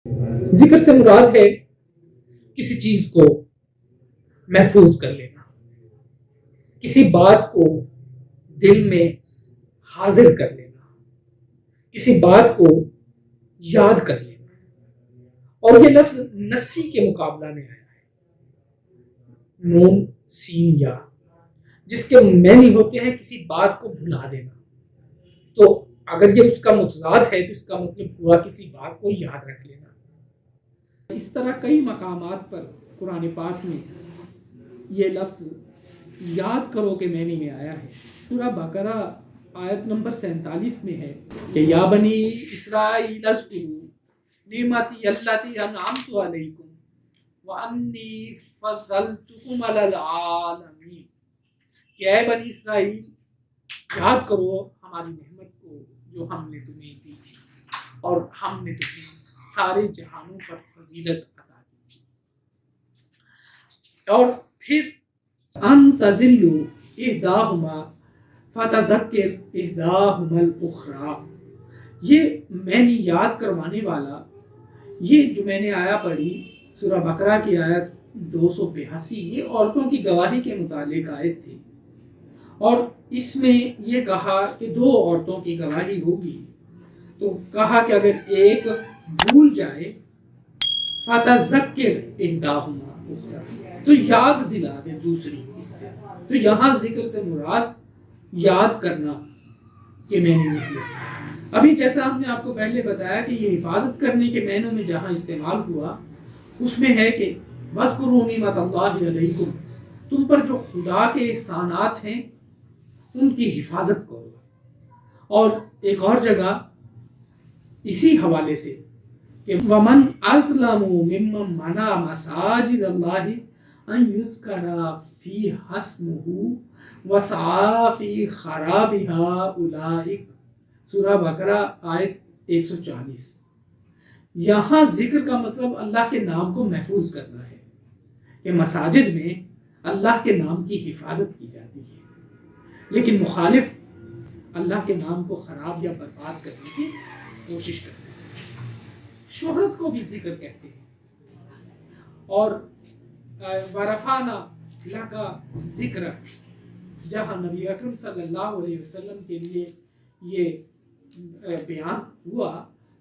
ذکر سے مراد ہے کسی چیز کو محفوظ کر لینا، کسی بات کو دل میں حاضر کر لینا، کسی بات کو یاد کر لینا. اور یہ لفظ نسی کے مقابلہ میں آیا ہے، نون سین یا، جس کے معنی ہوتے ہیں کسی بات کو بھلا دینا. تو اگر یہ اس کا متضاد ہے تو اس کا مطلب ہوا کسی بات کو یاد رکھ لینا. اس طرح کئی مقامات پر قرآن پاک میں یہ لفظ یاد کرو کے معنی میں آیا ہے. سورہ بقرہ آیت نمبر 47 میں ہے کہ یا بنی اسرائیل اذکروا نعمتی التی انعمت علیکم وانی فضلتکم علی العالمین. کہ اے بنی اسرائیل یاد کرو ہماری نعمت کو جو ہم نے تمہیں دی تھی اور ہم نے تمہیں سارے جہانوں پر فضیلت عطا کی تھی. اور پھر ان تزلوا احداہما فتذکر احداہما الاخری، یہ معنی یاد کروانے والا، یہ جو میں نے آیا پڑھی سورہ بقرہ کی آیت 282، یہ عورتوں کی گواہی کے متعلق آیت تھی. اور اس میں یہ کہا کہ دو عورتوں کی گواہی ہوگی، تو کہا کہ اگر ایک بھول جائے فتذکر احداہما الاخری، تو یاد دلا دے دوسری اس سے. تو یہاں ذکر سے مراد یاد کرنا کے معنی میں ہے. ابھی جیسا ہم نے آپ کو پہلے بتایا کہ یہ حفاظت کرنے کے معنوں میں جہاں استعمال ہوا اس میں ہے کہ وَاذْكُرُوا نِعْمَتَ اللَّهِ عَلَيْكُمْ، تم پر جو خدا کے احسانات ہیں ان کی حفاظت کرو. اور ایک اور جگہ اسی حوالے سے کہ وَمَنْ أَظْلَمُ مِمَّنْ مَنَعَ مَسَاجِدَ اللَّهِ أَنْ يُذْكَرَ فِيهَا اسْمُهُ وَسَعَىٰ فِي خَرَابِهَا أُولَٰئِكَ، سورہ بقرہ آیت 140. یہاں ذکر کا مطلب اللہ کے نام کو محفوظ کرنا ہے کہ مساجد میں اللہ کے نام کی حفاظت کی جاتی ہے، لیکن مخالف اللہ کے نام کو خراب یا برباد کرنے کی کوشش کرتے ہیں. شہرت کو بھی ذکر کہتے ہیں. اور وَرَفَعْنَا لَكَ ذِكْرَكَ، جہاں نبی اکرم صلی اللہ علیہ وسلم کے لیے یہ بیان ہوا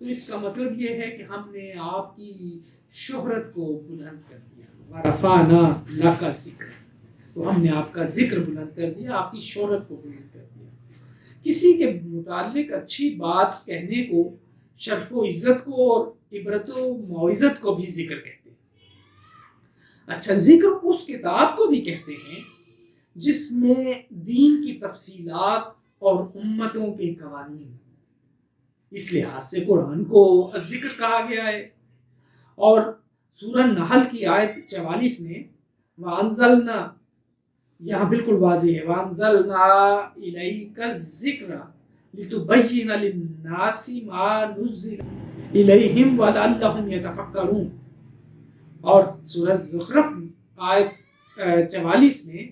تو اس کا مطلب یہ ہے کہ ہم نے آپ کی شہرت کو بلند کر دیا. وَرَفَعْنَا لَكَ ذِكْرَكَ، تو ہم نے آپ کا ذکر بلند کر دیا، آپ کی شہرت کو بلند کر دیا. کسی کے متعلق اچھی بات کہنے کو شرف و عزت کو اور عبرت و موعظت کو بھی ذکر کہتے ہیں. اچھا، ذکر اس کتاب کو بھی کہتے ہیں جس میں دین کی تفصیلات اور امتوں کے قوانین، اس لحاظ سے قرآن کو ذکر کہا گیا ہے. اور سورہ نحل کی آیت 44 میں وَأَنزَلْنَا، یہاں بالکل واضح ہے وَأَنزَلْنَا إِلَيْكَ الذِّكْرَ لِتُبَيِّنَ لِلنَّاسِ مَا نُزِّلَ إِلَيْهِمْ وَلَعَلَّهُمْ يَتَفَكَّرُونَ. اور سورہ زخرف آیت 44 میں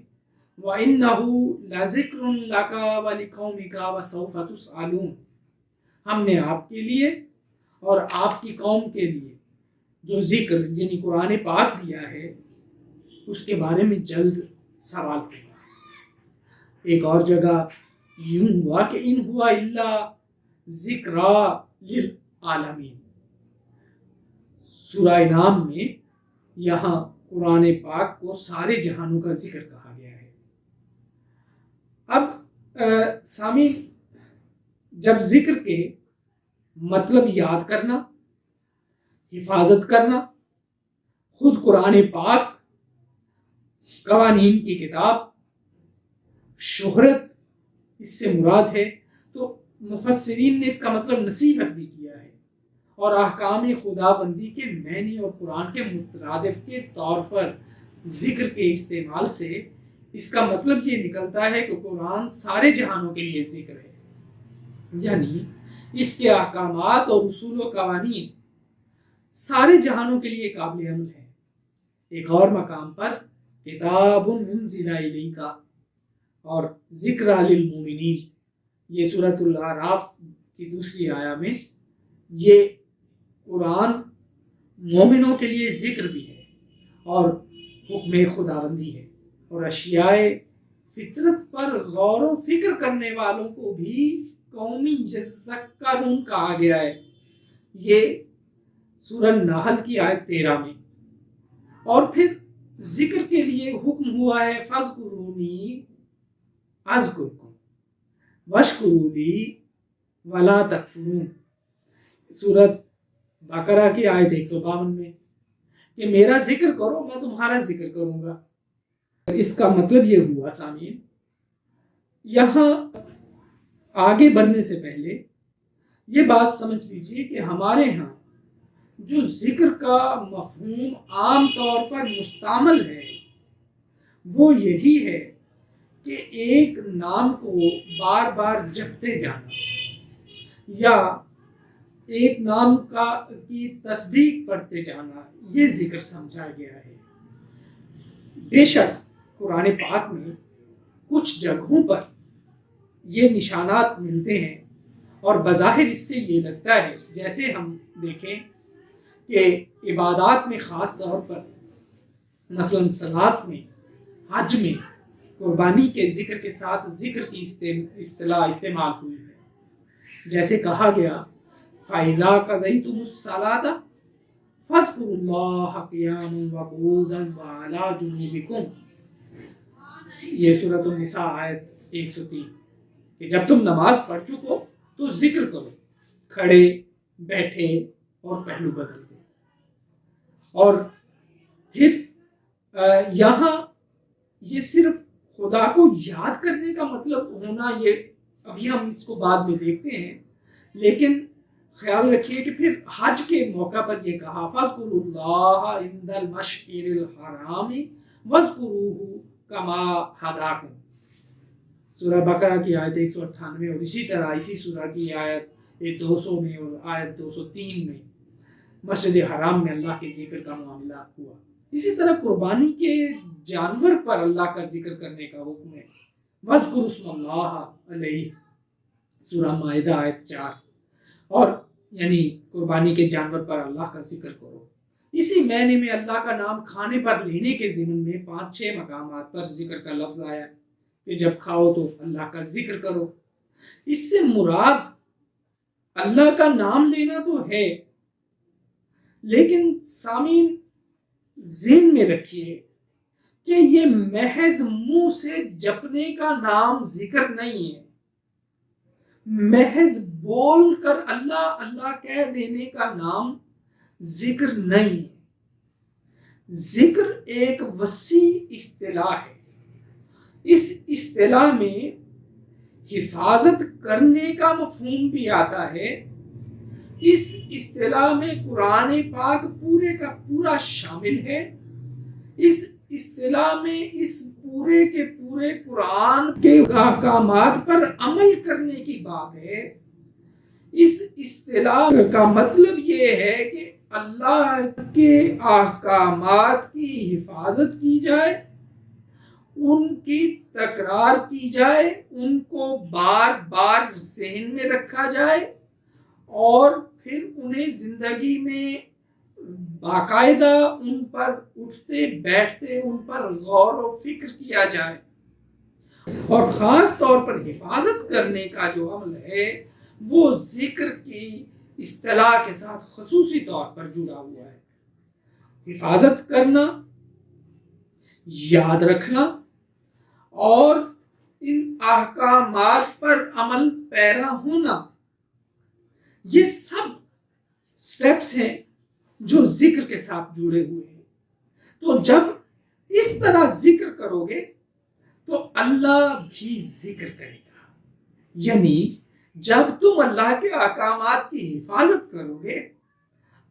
وَإِنَّهُ لَذِكْرٌ لَكَ وَلِقَوْمِكَ وَسَوْفَ تُسْأَلُونَ، ہم نے آپ کے لیے اور آپ کی قوم کے لیے جو ذکر یعنی قرآن پاک دیا ہے اس کے بارے میں جلد سوال ہوگا. ایک اور جگہ یوں ہوا کہ ان ہوا الا ذکرا للعالمین، سورہ نام میں یہاں قرآن پاک کو سارے جہانوں کا ذکر کہا گیا ہے. اب سامعین، جب ذکر کے مطلب یاد کرنا، حفاظت کرنا، خود قرآن پاک، قوانین کی کتاب، شہرت اس سے مراد ہے، تو مفسرین نے اس کا مطلب نصیحت بھی کیا ہے اور احکام خدا بندی کے معنی اور قرآن کے مترادف کے طور پر ذکر کے استعمال سے اس کا مطلب یہ نکلتا ہے کہ قرآن سارے جہانوں کے لیے ذکر ہے، یعنی اس کے احکامات اور اصول و قوانین سارے جہانوں کے لیے قابل عمل ہیں. ایک اور مقام پر کتاب انزل الیک اور ذکر للمؤمنین، یہ سورۃ الاعراف کی دوسری آیہ میں یہ قرآن مومنوں کے لیے ذکر بھی ہے اور حکم خداوندی ہے، اور اشیاء فطرت پر غور و فکر کرنے والوں کو بھی قومی یذکرون کہا گیا ہے، یہ سورہ نحل کی آیت 13 میں۔ اور پھر ذکر کے لیے حکم ہوا ہے فاذکرونی اذکرکم واشکروا لی ولا تکفرون، سورۃ بقرہ کی آیت 152 میں، کہ میرا ذکر کرو میں تمہارا ذکر کروں گا۔ اس کا مطلب یہ ہوا سامعین، یہاں آگے بڑھنے سے پہلے یہ بات سمجھ لیجئے کہ ہمارے ہاں جو ذکر کا مفہوم عام طور پر مستعمل ہے وہ یہی ہے کہ ایک نام کو بار بار جپتے جانا یا ایک نام کی تصدیق پڑھتے جانا، یہ ذکر سمجھا گیا ہے۔ بے شک قرآن پاک میں کچھ جگہوں پر یہ نشانات ملتے ہیں، اور بظاہر اس سے یہ لگتا ہے جیسے ہم دیکھیں کہ عبادات میں خاص طور پر مثلا صلاۃ میں، حج میں قربانی کے ذکر کے ساتھ ذکر کی اصطلاح استعمال ہوئی ہے، جیسے کہا گیا فَإِذَا قَضَيْتُمُ الصَّلَاةَ فَاذْكُرُوا اللَّهَ قِيَامًا وَقُعُودًا وَعَلَىٰ جُنُوبِكُمْ، یہ سورۃ النساء آیت 103، کہ جب تم نماز پڑھ چکو تو ذکر کرو کھڑے بیٹھے اور پہلو بدلتے۔ اور پھر یہاں یہ صرف خدا کو یاد کرنے کا مطلب ہونا، یہ ابھی ہم اس کو بعد میں دیکھتے ہیں، لیکن خیال رکھیے کہ پھر حج کے موقع پر یہ کہا فَاذْكُرُوا اللَّهَ عِندَ الْمَشْعِرِ الْحَرَامِ وَاذْكُرُوهُ كَمَا هَدَاكُمْ، سورہ بقرہ کی آیت 198، اور اسی طرح اسی سورہ کی آیت 200 میں اور آیت 203 میں مسجد حرام میں اللہ کے ذکر کا معاملہ ہوا۔ اسی طرح قربانی کے جانور پر اللہ کا ذکر کرنے کا حکم ہے، وَاذْكُرُوا اسْمَ اللَّهِ عَلَيْهِ، سورہ مائدہ آیت 4، اور یعنی قربانی کے جانور پر اللہ کا ذکر کرو۔ اسی معنی میں اللہ کا نام کھانے پر لینے کے ضمن میں 5-6 مقامات پر ذکر کا لفظ آیا کہ جب کھاؤ تو اللہ کا ذکر کرو۔ اس سے مراد اللہ کا نام لینا تو ہے، لیکن سامعین ذہن میں رکھیے کہ یہ محض منہ سے جپنے کا نام ذکر نہیں ہے، محض بول کر اللہ اللہ کہہ دینے کا نام ذکر نہیں ہے۔ ذکر ایک وسیع اصطلاح ہے، اس اصطلاح میں حفاظت کرنے کا مفہوم بھی آتا ہے۔ اس اصطلاح میں قرآن پاک پورے کا پورا شامل ہے۔ اس اصطلاح میں اس پورے کے پورے قرآن کے احکامات پر عمل کرنے کی بات ہے۔ اس اصطلاح کا مطلب یہ ہے کہ اللہ کے احکامات کی حفاظت کی جائے، ان کی تکرار کی جائے، ان کو بار بار ذہن میں رکھا جائے، اور پھر انہیں زندگی میں باقاعدہ ان پر اٹھتے بیٹھتے ان پر غور و فکر کیا جائے، اور خاص طور پر حفاظت کرنے کا جو عمل ہے وہ ذکر کی اصطلاح کے ساتھ خصوصی طور پر جڑا ہوا ہے۔ حفاظت کرنا، یاد رکھنا اور ان احکامات پر عمل پیرا ہونا، یہ سب سٹیپس ہیں جو ذکر کے ساتھ جڑے ہوئے ہیں۔ تو جب اس طرح ذکر کرو گے تو اللہ بھی ذکر کرے گا، یعنی جب تم اللہ کے احکامات کی حفاظت کرو گے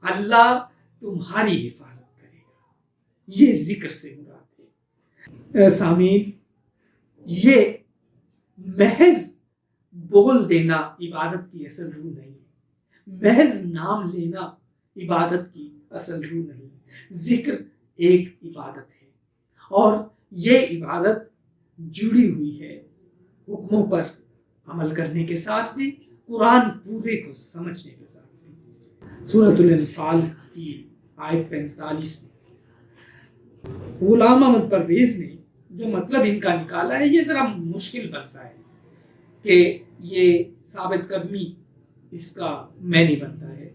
اللہ تمہاری حفاظت کرے گا، یہ ذکر سے مراد ہے۔ سامعین، یہ محض بول دینا عبادت کی اصل روح نہیں ہے، محض نام لینا عبادت کی اصل روح نہیں ہے۔ ذکر ایک عبادت ہے، اور یہ عبادت جڑی ہوئی ہے حکموں پر عمل کرنے کے ساتھ بھی، قرآن پورے کو سمجھنے کے ساتھ بھی۔ سورۃ الانفال کی آیت 45 میں۔ غلام احمد پرویز نے جو مطلب ان کا نکالا ہے یہ ذرا مشکل بنتا ہے کہ یہ ثابت قدمی اس کا معنی بنتا ہے،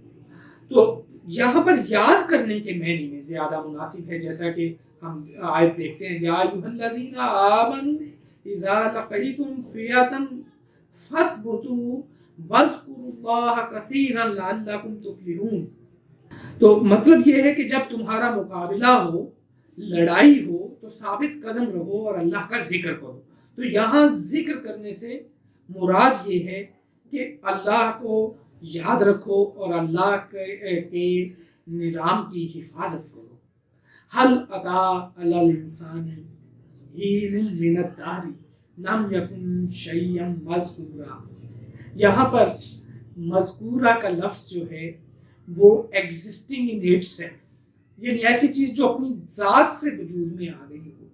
تو یہاں پر یاد کرنے کے معنی میں زیادہ مناسب ہے، جیسا کہ ہم آیت دیکھتے ہیں، یا ایھا الذین آمنوا اذا لقیتم فئۃ فاثبتوا واذکروا اللہ کثیرا لعلکم تفلحون۔ تو مطلب یہ ہے کہ جب تمہارا مقابلہ ہو، لڑائی ہو، تو ثابت قدم رہو اور اللہ کا ذکر کرو۔ تو یہاں ذکر کرنے سے مراد یہ ہے کہ اللہ کو یاد رکھو اور اللہ کے نظام کی حفاظت کرو۔ حل اتی علی الانسان حین من الدہر لم یکن شیئا مذکورا۔ یہاں پر مذکورہ کا لفظ جو ہے وہ ایگزسٹنگ ان اٹ سیلف، یعنی ایسی چیز جو اپنی ذات سے وجود میں آ گئی ہو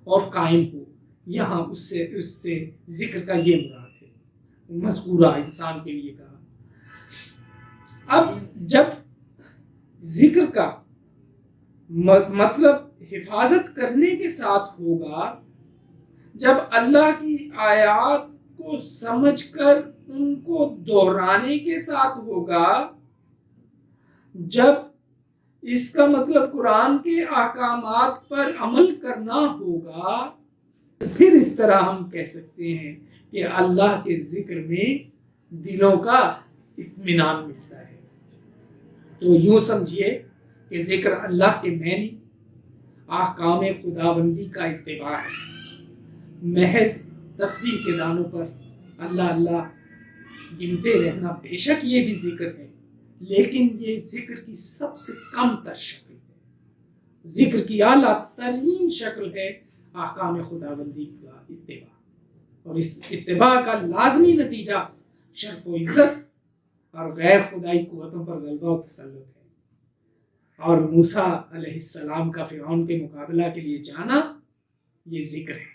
اور قائم ہو، یہاں اس سے ذکر کا یہ مراد ہے، مذکورہ انسان کے لیے کہا۔ اب جب ذکر کا مطلب حفاظت کرنے کے ساتھ ہوگا، جب اللہ کی آیات کو سمجھ کر ان کو دہرانے کے ساتھ ہوگا، جب اس کا مطلب قرآن کے احکامات پر عمل کرنا ہوگا، پھر اس طرح ہم کہہ سکتے ہیں کہ اللہ کے ذکر میں دلوں کا اطمینان ملتا ہے۔ تو یوں سمجھیے کہ ذکر اللہ کے معنی احکام خداوندی کا اتباع ہے۔ محض تسبیح کے دانوں پر اللہ اللہ گنتے رہنا بے شک یہ بھی ذکر ہے، لیکن یہ ذکر کی سب سے کم تر شکل ہے۔ ذکر کی اعلیٰ ترین شکل ہے احکام خداوندی کا اتباع، اور اس اتباع کا لازمی نتیجہ شرف و عزت اور غیر خدائی قوتوں پر غلبہ و تسلط ہے۔ اور موسیٰ علیہ السلام کا فرعون کے مقابلہ کے لیے جانا یہ ذکر ہے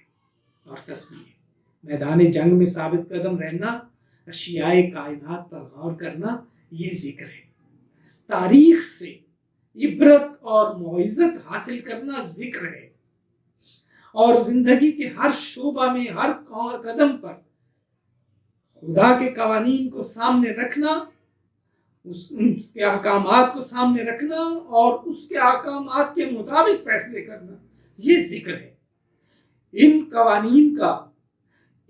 اور تسبیح ہے۔ میدان جنگ میں ثابت قدم رہنا، اشیاء کائنات پر غور کرنا، یہ ذکر ہے۔ تاریخ سے عبرت اور موعظت حاصل کرنا ذکر ہے، اور زندگی کے ہر شعبہ میں، ہر قدم پر خدا کے قوانین کو سامنے رکھنا، اس کے احکامات کو سامنے رکھنا اور اس کے احکامات کے مطابق فیصلے کرنا، یہ ذکر ہے۔ ان قوانین کا،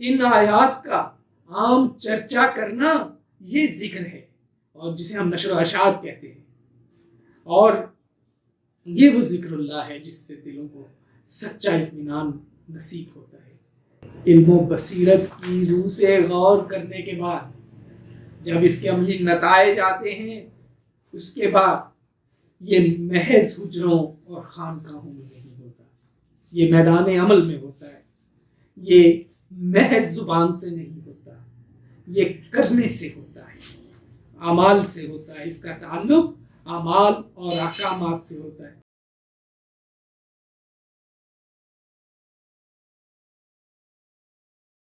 ان آیات کا عام چرچا کرنا، یہ ذکر ہے، اور جسے ہم نشر و اشاعت کہتے ہیں۔ اور یہ وہ ذکر اللہ ہے جس سے دلوں کو سچا اطمینان نصیب ہوتا ہے۔ علم و بصیرت کی روح سے غور کرنے کے بعد جب اس کے عملی نتائج آتے ہیں، اس کے بعد یہ محض حجروں اور خانقاہوں میں نہیں ہوتا، یہ میدان عمل میں ہوتا ہے، یہ محض زبان سے نہیں ہوتا، یہ کرنے سے ہوتا ہے، اعمال سے ہوتا ہے، اس کا تعلق اعمال اور احکامات سے ہوتا ہے۔